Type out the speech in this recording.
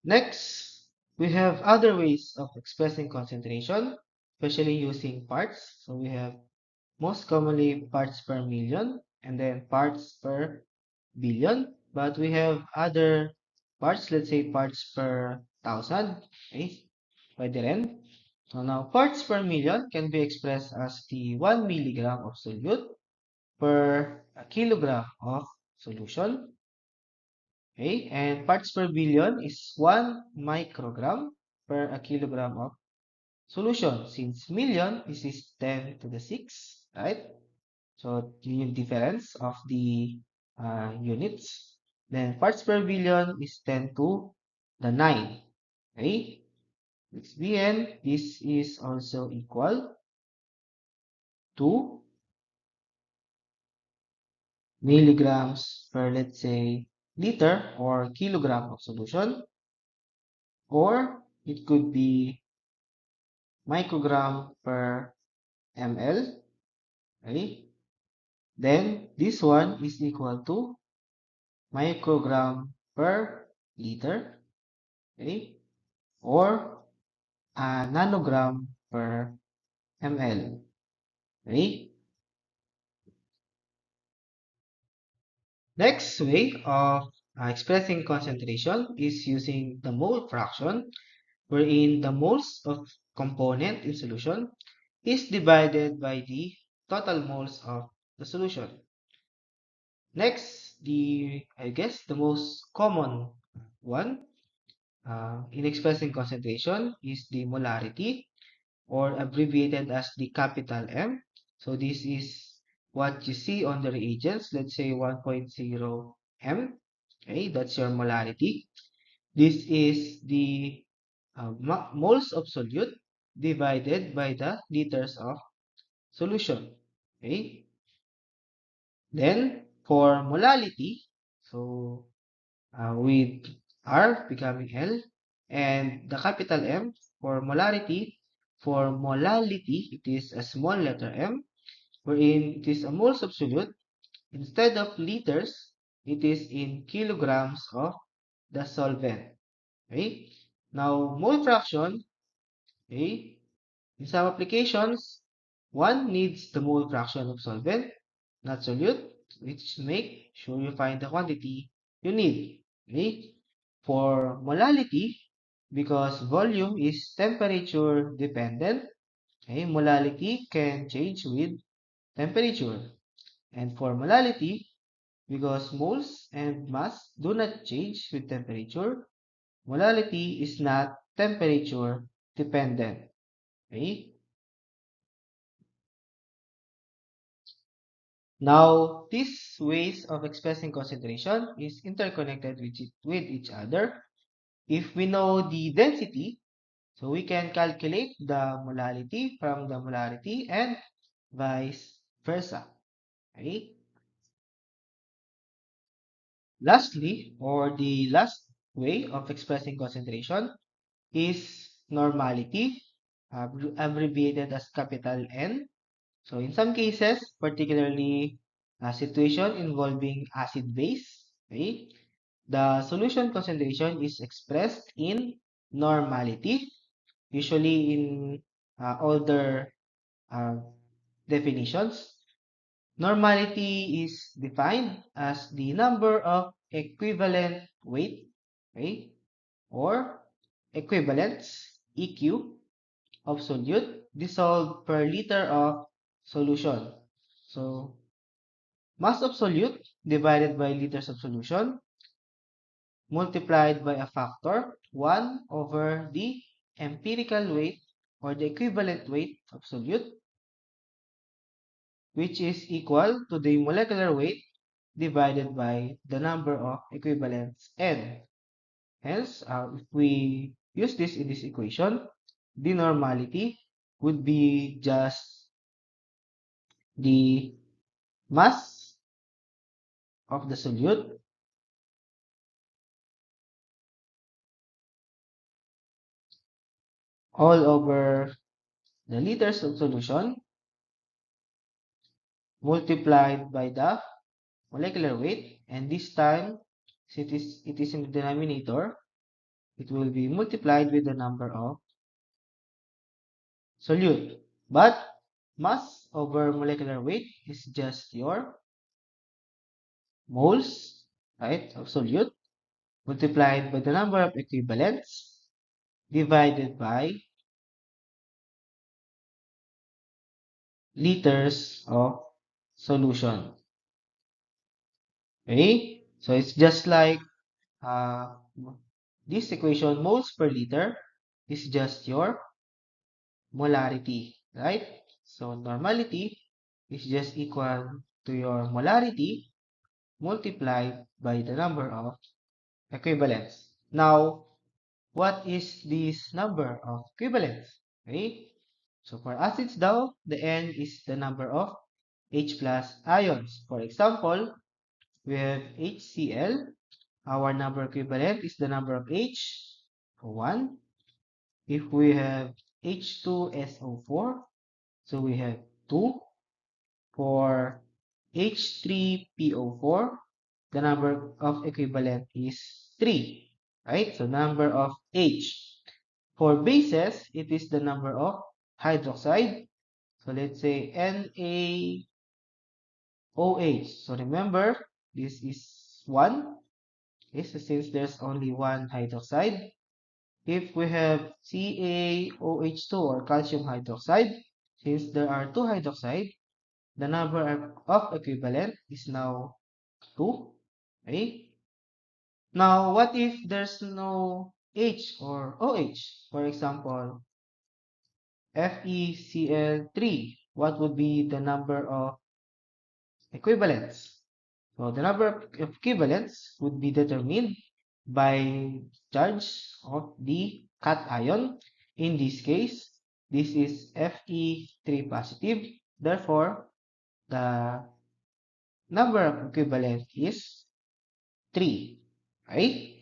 Next, we have other ways of expressing concentration, especially using parts. So we have most commonly parts per million and then parts per billion. But we have other parts, let's say parts per thousand. Okay, pwede rin. So now, parts per million can be expressed as the 1 milligram of solute per kilogram of solution. Okay, and parts per billion is 1 microgram per a kilogram of solution. Since million is 10 to the 6, right? So, yun yung difference of the units. Then, parts per billion is 10 to the 9. Okay? Which Bn, this is also equal to milligrams per, let's say, liter or kilogram of solution. Or, it could be microgram per ml. Okay? Then, this one is equal to microgram per liter. Okay? Or nanogram per ml. Okay? Next way of expressing concentration is using the mole fraction, wherein the moles of component in solution is divided by the total moles of the solution. Next, I guess the most common one in expressing concentration is the molarity, or abbreviated as the capital M. So this is what you see on the reagents, let's say 1.0 M. Okay, that's your molarity. This is the moles of solute divided by the liters of solution. Okay, then for molality, so with R becoming L, and the capital M for molarity. For molality, it is a small letter m, wherein it is a moles of solute. Instead of liters, it is in kilograms of the solvent. Okay? Now, mole fraction, okay? In some applications, one needs the mole fraction of solvent, not solute, which make sure you find the quantity you need. Okay? For molality, because volume is temperature dependent, okay, molality can change with temperature. And for molality, because moles and mass do not change with temperature, molality is not temperature dependent. Okay? Now, these ways of expressing concentration is interconnected with each other. If we know the density, so we can calculate the molality from the molarity and vice versa. Okay? Lastly, or the last way of expressing concentration is normality, abbreviated as capital N. So in some cases, particularly a situation involving acid-base, okay, the solution concentration is expressed in normality, usually in older uh, definitions. Normality is defined as the number of equivalent weight, okay, or equivalents, EQ, of solute dissolved per liter of solution. So, mass of solute divided by liters of solution multiplied by a factor 1 over the empirical weight or the equivalent weight of solute, which is equal to the molecular weight divided by the number of equivalents N. Hence, if we use this in this equation, the normality would be just the mass of the solute all over the liters of solution multiplied by the molecular weight, and this time, since it is in the denominator, it will be multiplied with the number of solute. But mass over molecular weight is just your moles, right, of solute multiplied by the number of equivalents divided by liters of solution. Okay? So it's just like uh, this equation, moles per liter, is just your molarity, right? So normality is just equal to your molarity multiplied by the number of equivalents. Now, what is this number of equivalents? Okay? So for acids daw, the N is the number of H plus ions. For example, we have HCl. Our number equivalent is the number of H, 1. If we have H2SO4, so we have 2. For H3PO4, the number of equivalent is 3. Right? So number of H. For bases, it is the number of hydroxide. So let's say NaOH. So remember, this is 1. Okay, so since there's only one hydroxide, if we have CaOH2 or calcium hydroxide, since there are two hydroxide, the number of equivalent is now 2. Okay? Now, what if there's no H or OH? For example, FeCl3. What would be the number of equivalents? So the number of equivalents would be determined by charge of the cation. In this case, this is Fe3 positive. Therefore, the number of equivalent is 3. Right?